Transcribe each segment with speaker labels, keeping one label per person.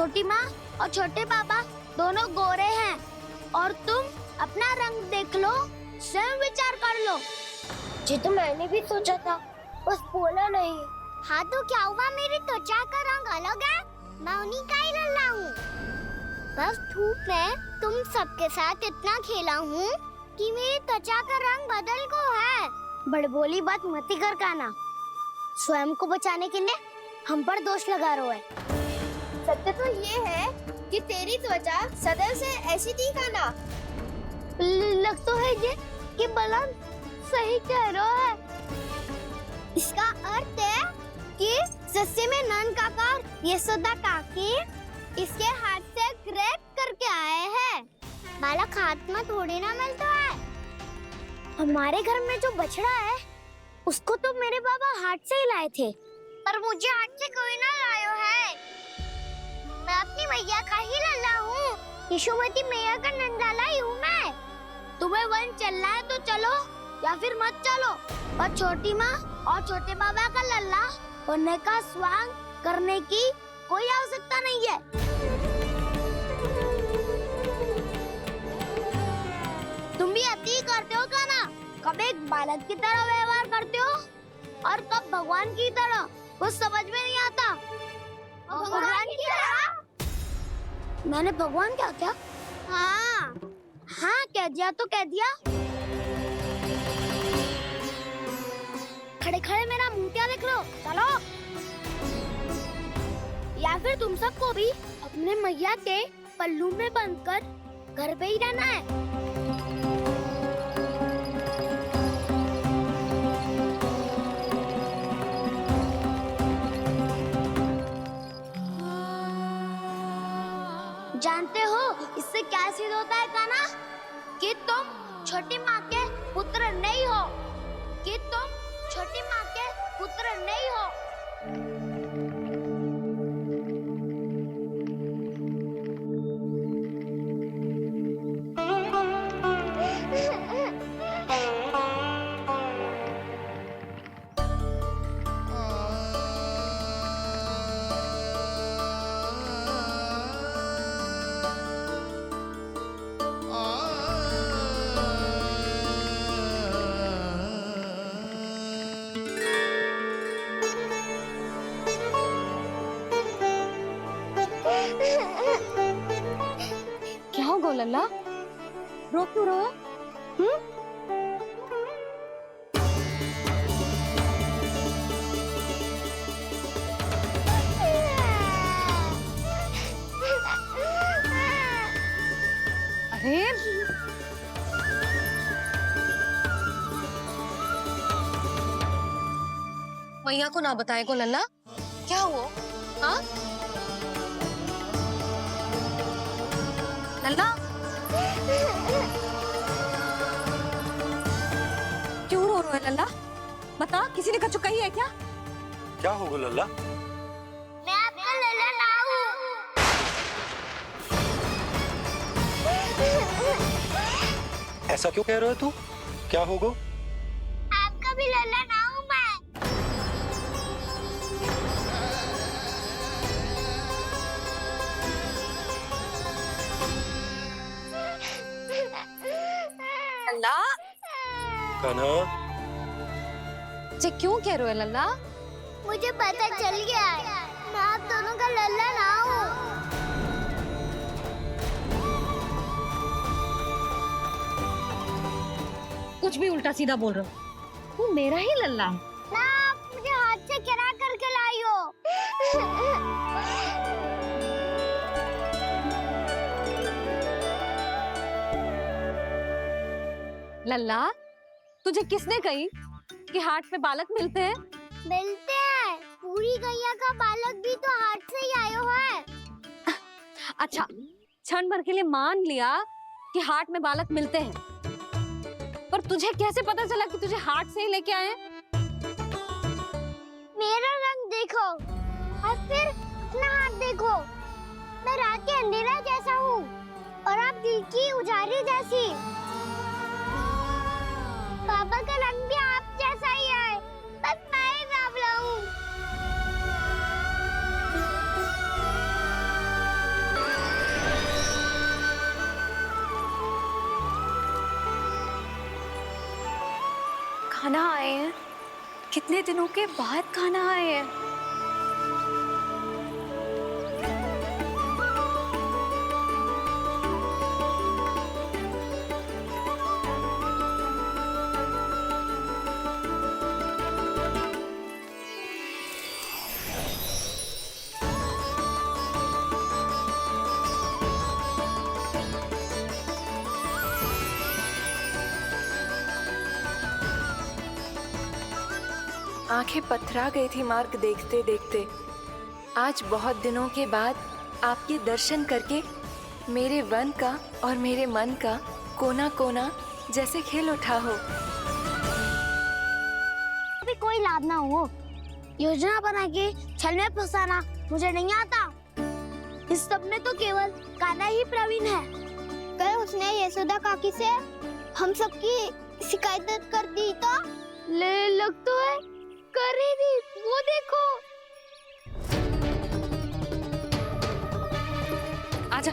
Speaker 1: छोटी माँ और छोटे पापा दोनों गोरे हैं और तुम अपना रंग देख लो, स्वयं विचार कर लो।
Speaker 2: जी तो मैंने भी सोचा था, बस बोला नहीं।
Speaker 3: हाँ तो क्या हुआ, मेरी त्वचा का रंग अलग है, मैं उन्हीं का ही लल्ला हूँ। बस धूप में तुम सबके साथ इतना खेला हूँ कि मेरी त्वचा का रंग बदल को है।
Speaker 1: बड़बोली बात मत कर काना, स्वयं को बचाने के लिए हम पर दोष लगा रहे है।
Speaker 2: सत्य तो ये है कि तेरी त्वचा सदैव से ऐसी थी काना।
Speaker 1: लग तो है ये कि बलन सही कह रहा है।
Speaker 3: इसका अर्थ है कि सस्ते में नन काका यशोदा काकी इसके हाथ से ग्रेप करके आए हैं। बालक हाथ में थोड़ी ना मिलता है।
Speaker 1: हमारे घर में जो बछड़ा है उसको तो मेरे बाबा हाथ से ही लाए थे,
Speaker 3: पर मुझे हाथ से कोई ना लायो है। मैं अपनी मैया का ही लल्ला हूँ, यशोमती मैया का नंदलाला ही हूँ मैं।
Speaker 1: तुम्हें वन चलना है तो चलो या फिर मत चलो, और छोटी माँ और छोटे बाबा का लल्ला होने का स्वांग करने की कोई आवश्यकता नहीं है। तुम भी अति करते हो काना, कब एक बालक की तरह व्यवहार करते हो और कब भगवान की तरह, कुछ समझ में नहीं आता।
Speaker 3: भगवान की तरह?
Speaker 1: मैंने भगवान क्या क्या?
Speaker 3: हाँ
Speaker 1: हाँ कह दिया तो कह दिया। खड़े खड़े मेरा मुंह क्या देख लो, चलो। या फिर तुम सबको भी अपने मैया के पल्लू में बंधकर घर पे ही रहना है। जानते हो इससे क्या सिद्ध होता है काना? कि तुम छोटी माँ के पुत्र नहीं हो, कि तुम छोटी माँ के पुत्र नहीं हो।
Speaker 4: क्या हो गो लल्ला, रो क्यों रहा है? अरे मैया को ना बताए को लल्ला, क्या हुआ? हाँ लल्ला, क्यों रो रहा है लल्ला? बता, किसी ने कछु कही है क्या?
Speaker 5: क्या होगा लल्ला?
Speaker 3: मैं आपका लल्ला ना हूँ।
Speaker 5: ऐसा क्यों कह रहा है तू? क्या होगा?
Speaker 3: आपका भी लल्ला ना हूँ मैं।
Speaker 4: लल्ला,
Speaker 5: कान्हा,
Speaker 4: जे क्यों कह रहे हो लल्ला?
Speaker 3: मुझे पता चल गया है, मैं आप दोनों का लल्ला ना हूँ।
Speaker 4: कुछ भी उल्टा सीधा बोल रहे हो, तू मेरा ही लल्ला है।
Speaker 3: ना आप मुझे हाथ से गिरा करके लाई हो।
Speaker 4: लल्ला, तुझे किसने कही कि हाट में बालक मिलते हैं?
Speaker 3: मिलते हैं, पूरी गैया का बालक भी तो हाथ से ही आयो है।
Speaker 4: अच्छा, क्षण भर के लिए मान लिया कि हाट में बालक मिलते हैं, पर तुझे कैसे पता चला कि तुझे हाट से ही लेके आए?
Speaker 3: मेरा रंग देखो और फिर अपना हाथ देखो। मैं रात के अंधेरा जैसा हूँ और आप दिल की उजाली जैसी। पापा का रंग भी आप जैसा ही है, बस मैं ही बावला हूँ।
Speaker 6: खाना आए हैं, कितने दिनों के बाद खाना आए हैं। आंखें पथरा गई थी मार्ग देखते देखते। आज बहुत दिनों के बाद आपके दर्शन करके मेरे वन का और मेरे मन का कोना कोना जैसे खिल उठा हो।
Speaker 1: अभी कोई लाभ ना हो। योजना बना के छल में फंसाना मुझे नहीं आता। इस सब में तो केवल कान्हा ही प्रवीण है।
Speaker 3: कल उसने यशोदा काकी से हम सबकी शिकायत कर दी तो
Speaker 1: लग तो है कर ही दी। वो देखो।
Speaker 4: आजा।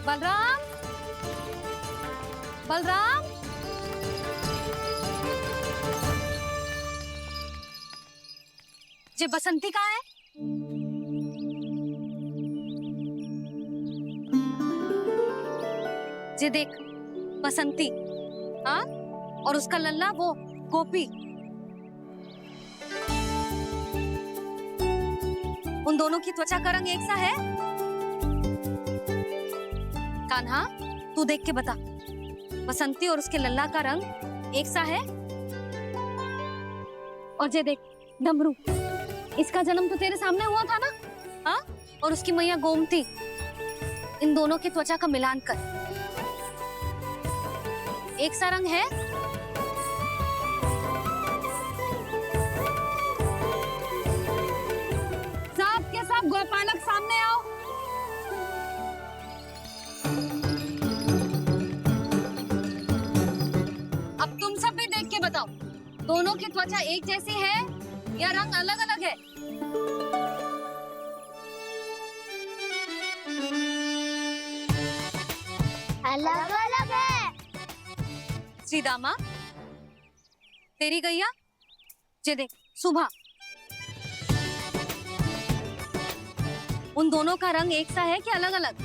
Speaker 4: बलराम, बलराम, ये बसंती कहाँ है? ये देख बसंती, हाँ, और उसका लल्ला वो गोपी। उन दोनों की त्वचा का रंग एक सा है? कान्हा, तू देख के बता, बसंती और उसके लल्ला का रंग एक सा है? और ये देख डमरू, इसका जन्म तो तेरे सामने हुआ था ना? हाँ? और उसकी मैया गोमती, इन दोनों की त्वचा का मिलान कर, एक सा रंग है? सब के सब गोपालक सामने आओ। अब तुम सब भी देख के बताओ, दोनों की त्वचा एक जैसी है या रंग अलग अलग है?
Speaker 1: अलग अलग है।
Speaker 4: श्रीदामा, तेरी गैया, ये देख सुभा, उन दोनों का रंग एक सा है कि अलग अलग?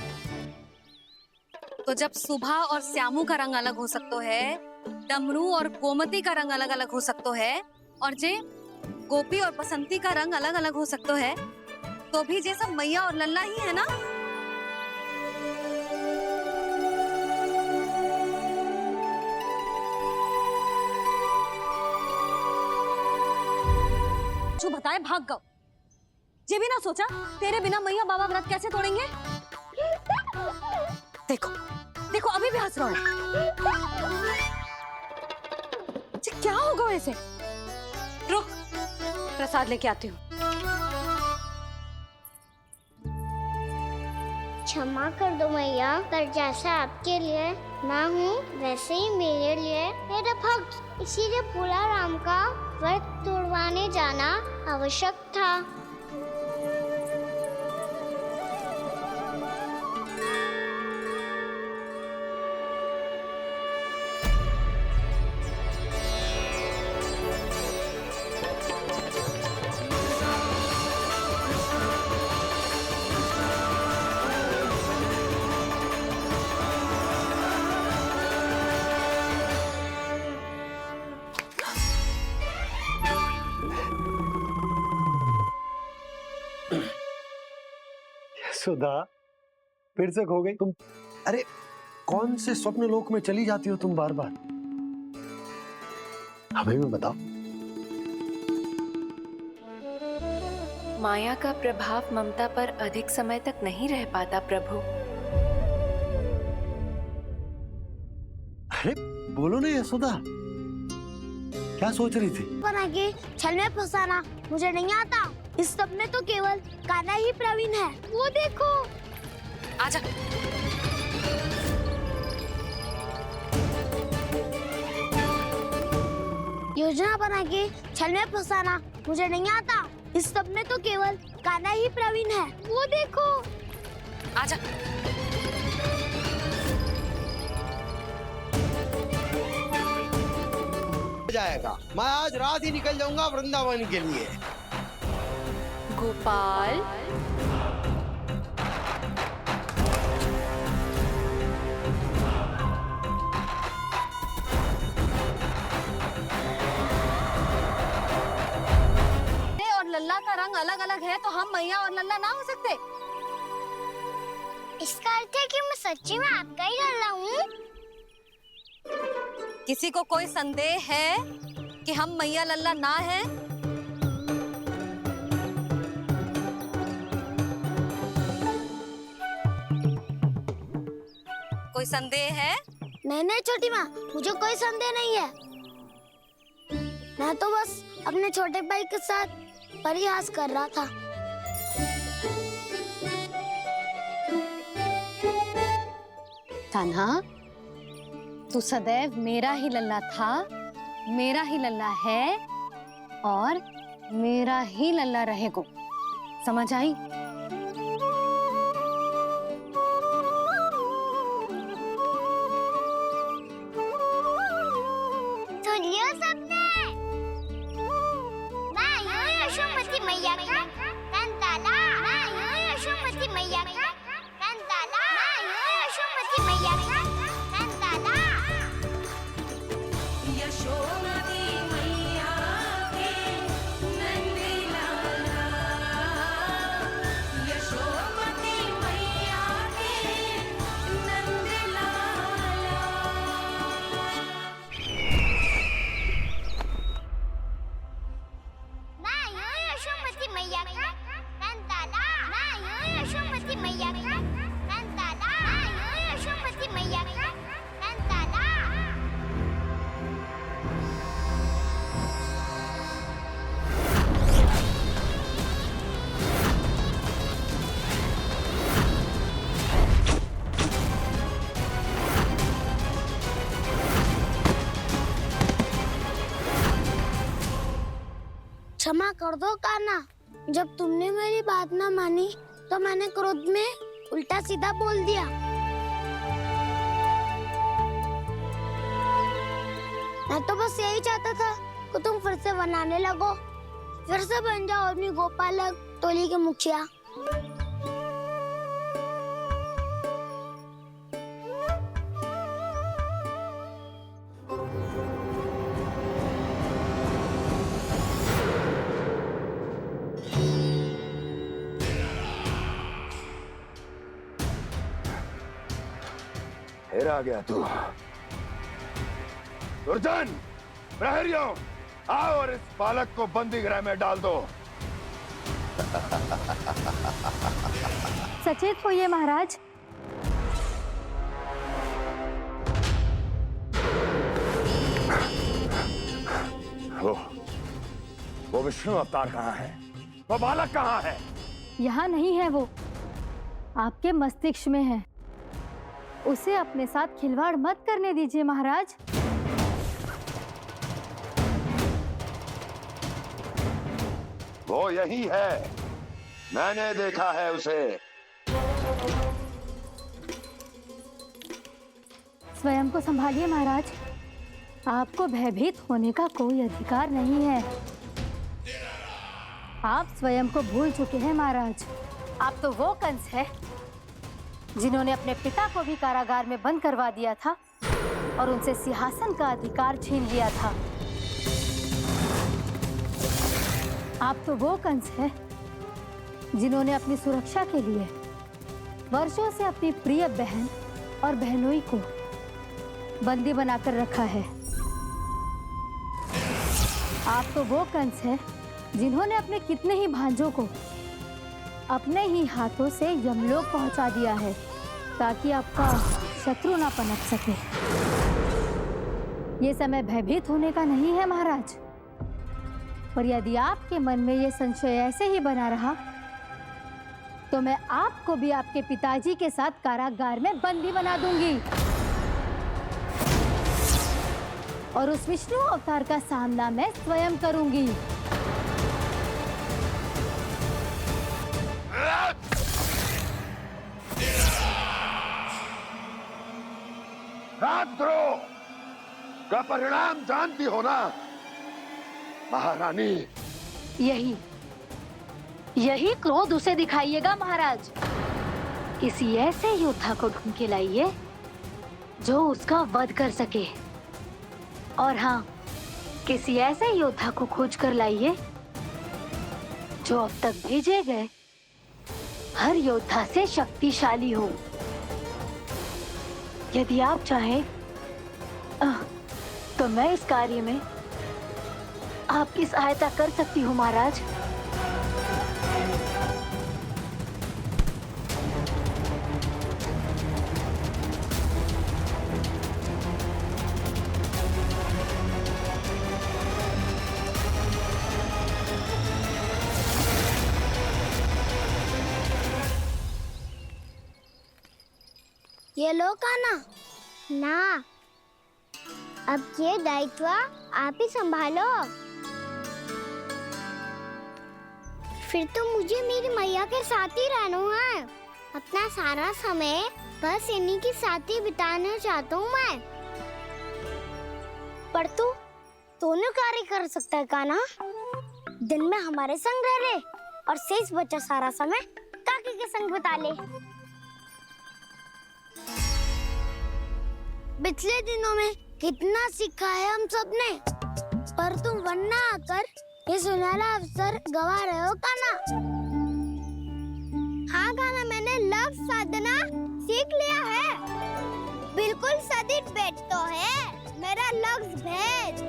Speaker 4: तो जब सुभा और श्यामू का रंग अलग हो सकता है, डमरू और गोमती का रंग अलग अलग हो सकता है, और जे गोपी और बसंती का रंग अलग अलग हो सकता है, तो भी जे सब मैया और लल्ला ही है ना? जो बताए भाग गओ। ये भी ना सोचा तेरे बिना मैया बाबा व्रत कैसे तोड़ेंगे? देखो देखो अभी भी हंस रहा हूँ। क्या होगा वैसे? रुक, प्रसाद लेके आती हूँ।
Speaker 3: क्षमा कर दो मैया, पर जैसा आपके लिए माँ हूँ वैसे ही मेरे लिए मेरा भक्त, इसीलिए पूरा राम का व्रत तोड़वाने जाना आवश्यक था।
Speaker 5: सुधा, फिर से खो गई तुम। अरे कौन से स्वप्न लोक में चली जाती हो तुम बार बार? हमें भी बताओ।
Speaker 6: माया का प्रभाव ममता पर अधिक समय तक नहीं रह पाता प्रभु।
Speaker 5: अरे बोलो ना यशोदा, क्या सोच रही थी?
Speaker 1: बना के छल में फंसाना मुझे नहीं आता। इस सब में तो केवल कान्हा ही प्रवीण है। वो देखो।
Speaker 4: आजा।
Speaker 1: योजना बना के छल में फंसाना मुझे नहीं आता। इस सब में तो केवल कान्हा ही प्रवीण है। वो देखो।
Speaker 4: आजा।
Speaker 7: जाएगा। मैं आज रात ही निकल जाऊंगा वृंदावन के लिए।
Speaker 6: गोपाल,
Speaker 4: और लल्ला का रंग अलग अलग है तो हम मैया और लल्ला ना हो सकते?
Speaker 3: इसका अर्थ है कि मैं सच्ची में आपका ही लल्ला हूँ।
Speaker 4: किसी को कोई संदेह है कि हम मैया लल्ला ना हैं? कोई संदेह है?
Speaker 1: नहीं नहीं छोटी माँ, मुझे कोई संदेह नहीं है। मैं तो बस अपने छोटे भाई के साथ परिहास कर रहा था।
Speaker 4: कान्हा, तू सदैव मेरा ही लल्ला था, मेरा ही लल्ला है और मेरा ही लल्ला रहेगा। समझ आई?
Speaker 3: सुन लियो सबने। मैं हूँ यशोमती मैया का कंताला। मैं हूँ यशोमती मैया का कंताला। मैं हूँ यशोमती मैया का कंताला।
Speaker 8: यशोमती मैया के नंदी लाला, यशोमती मैया के नंदी लाला।
Speaker 3: मैं हूँ यशोमती मैया का कंताला। मैं हूँ यशोमती मैया का कंताला। मैं हूँ यशोमती मैया का कंताला।
Speaker 1: क्षमा कर दो कान्हा, जब तुमने मेरी बात ना मानी तो मैंने क्रोध में उल्टा सीधा बोल दिया। मैं तो बस यही चाहता था कि तुम फिर से बनाने लगो, फिर से बन जाओ अपनी गोपालक टोली के मुखिया।
Speaker 9: फिर आ गया तू। दुर्जन, प्रहरियों, आओ और इस बालक को बंदी गृह में डाल दो।
Speaker 4: सचेत होइए महाराज।
Speaker 9: वो विष्णु अवतार कहाँ है? वो बालक कहाँ है?
Speaker 10: यहाँ नहीं है, वो आपके मस्तिष्क में है। उसे अपने साथ खिलवाड़ मत करने दीजिए महाराज।
Speaker 9: वो यही है, मैंने देखा है उसे।
Speaker 10: स्वयं को संभालिए महाराज, आपको भयभीत होने का कोई अधिकार नहीं है। आप स्वयं को भूल चुके हैं महाराज। आप तो वो कंस है जिन्होंने अपने पिता को भी कारागार में बंद करवा दिया था और उनसे सिंहासन का अधिकार छीन लिया था। आप तो वो कंस है जिन्होंने अपनी सुरक्षा के लिए वर्षों से अपनी प्रिय बहन और बहनोई को बंदी बनाकर रखा है। आप तो वो कंस है जिन्होंने अपने कितने ही भांजों को अपने ही हाथों से यमलोक पहुंचा दिया है ताकि आपका शत्रु ना पनप सके। ये समय भयभीत होने का नहीं है महाराज। पर यदि आपके मन में ये संशय ऐसे ही बना रहा तो मैं आपको भी आपके पिताजी के साथ कारागार में बंदी बना दूंगी और उस विष्णु अवतार का सामना मैं स्वयं करूंगी।
Speaker 9: राजद्रोह का परिणाम जानती हो ना महारानी?
Speaker 10: यही क्रोध उसे दिखाइएगा महाराज। किसी ऐसे योद्धा को ढूंढ के लाइए जो उसका वध कर सके। और हाँ, किसी ऐसे योद्धा को खोज कर लाइए जो अब तक भेजे गए हर योद्धा से शक्तिशाली हो। यदि आप चाहें तो मैं इस कार्य में आपकी सहायता कर सकती हूँ महाराज।
Speaker 1: ये लो कान्हा।
Speaker 3: ना, अब ये दायित्व आप ही संभालो। फिर तो मुझे मेरी मैया के साथ ही रहना है। अपना सारा समय बस इन्हीं के साथ ही बिताना चाहता हूँ मैं।
Speaker 1: पर तू दोनों कार्य कर सकता है कान्हा। दिन में हमारे संग रह ले और शेष बचा सारा समय काकी के संग बिता ले। पिछले दिनों में कितना सीखा है हम सबने, पर तुम वरना आकर ये सुनहरा अवसर गवा रहे हो कान्हा।
Speaker 3: हाँ कान्हा, मैंने लक्ष्य साधना सीख लिया है। बिल्कुल सदित भेद तो है मेरा लक्ष्य भेद।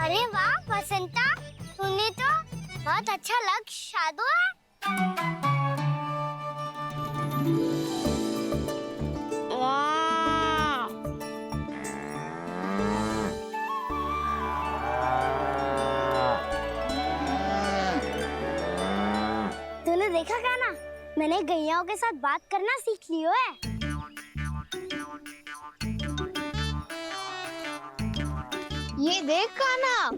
Speaker 3: अरे वाह बसंता, तूने तो बहुत अच्छा लक्ष्य साधा है। वाह!
Speaker 1: तूने देखा कान्हा, मैंने गैयाओं के साथ बात करना सीख लियो है।
Speaker 2: ये देख कान्हा,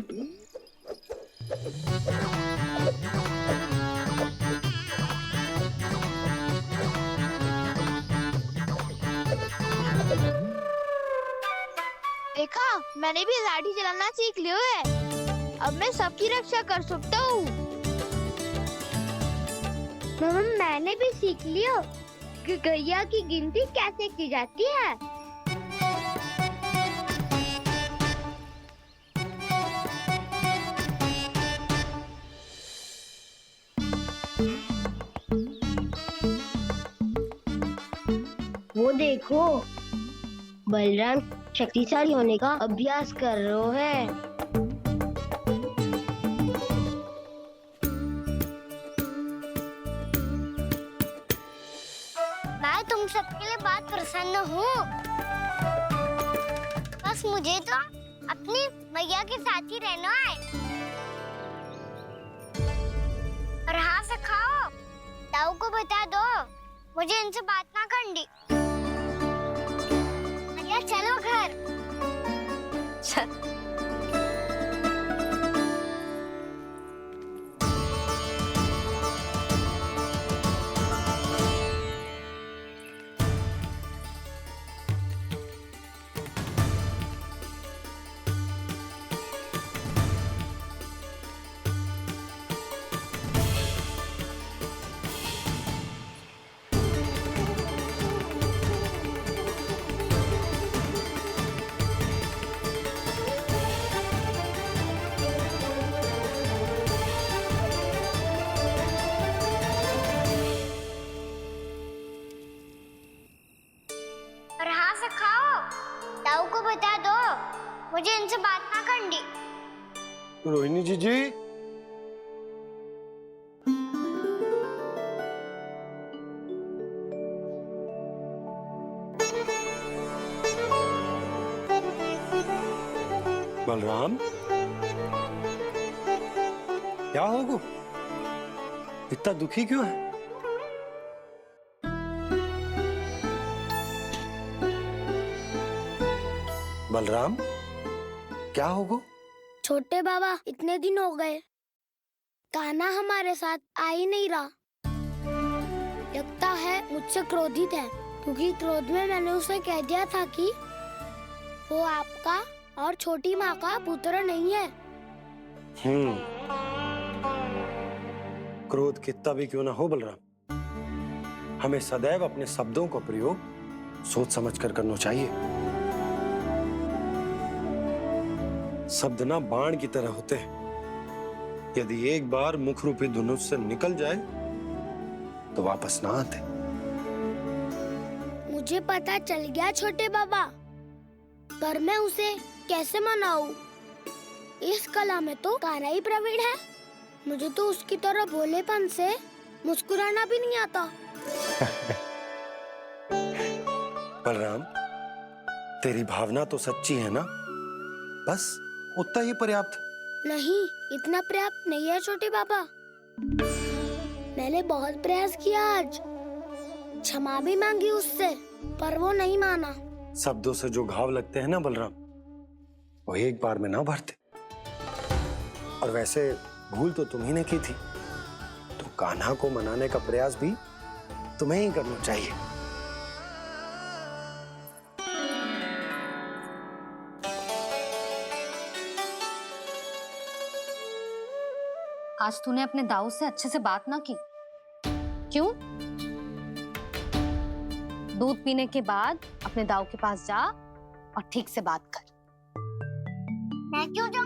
Speaker 2: देखा मैंने भी लाठी चलाना सीख लियो है। अब मैं सबकी रक्षा कर सकता हूँ।
Speaker 3: मैंने भी सीख लियो कि गैया की गिनती कैसे की जाती है।
Speaker 1: वो देखो, बलराम शक्तिशाली होने का अभ्यास कर रहे हैं।
Speaker 3: मैं तुम सबके लिए बहुत प्रसन्न हूँ। बस मुझे तो अपनी मैया के साथ ही रहना है। और हाँ से खाओ, ताऊ को बता दो मुझे इनसे बात ना करनी। मैया चलो घर।
Speaker 4: चल।
Speaker 3: मुझे इनसे बात ना करनी।
Speaker 5: रोहिणी जीजी, बलराम, क्या होगा? इतना दुखी क्यों है? बलराम, क्या होगा?
Speaker 1: छोटे बाबा, इतने दिन हो गए कान्हा हमारे साथ आ ही नहीं रहा। लगता है मुझसे क्रोधित है, क्योंकि क्रोध में मैंने उसे कह दिया था कि वो आपका और छोटी माँ का पुत्र नहीं है।
Speaker 5: क्रोध कितना भी क्यों ना हो बलराम, हमें सदैव अपने शब्दों का प्रयोग सोच समझ कर करना चाहिए। शब्द ना बाण की तरह होते हैं, यदि एक बार मुख रूपी धनुष से निकल जाए तो वापस ना आते।
Speaker 1: मुझे पता चल गया छोटे बाबा, पर मैं उसे कैसे मनाऊं? इस कला में तो कान्हा ही प्रवीण है। मुझे तो उसकी तरह भोलेपन से मुस्कुराना भी नहीं आता।
Speaker 5: बलराम, तेरी भावना तो सच्ची है ना, बस उतना ही पर्याप्त।
Speaker 1: नहीं, इतना पर्याप्त नहीं है छोटे बाबा। मैंने बहुत प्रयास किया आज, क्षमा भी मांगी उससे, पर वो नहीं माना।
Speaker 5: शब्दों से जो घाव लगते हैं ना बलराम, वो एक बार में ना भरते। और वैसे भूल तो तुम्ही ने की थी, तो कान्हा को मनाने का प्रयास भी तुम्हें ही करना चाहिए।
Speaker 4: आज तूने अपने दाऊ से अच्छे से बात ना की, क्यों? दूध पीने के बाद अपने दाऊ के पास जा और ठीक से बात कर।
Speaker 3: मैं क्यों जाऊं?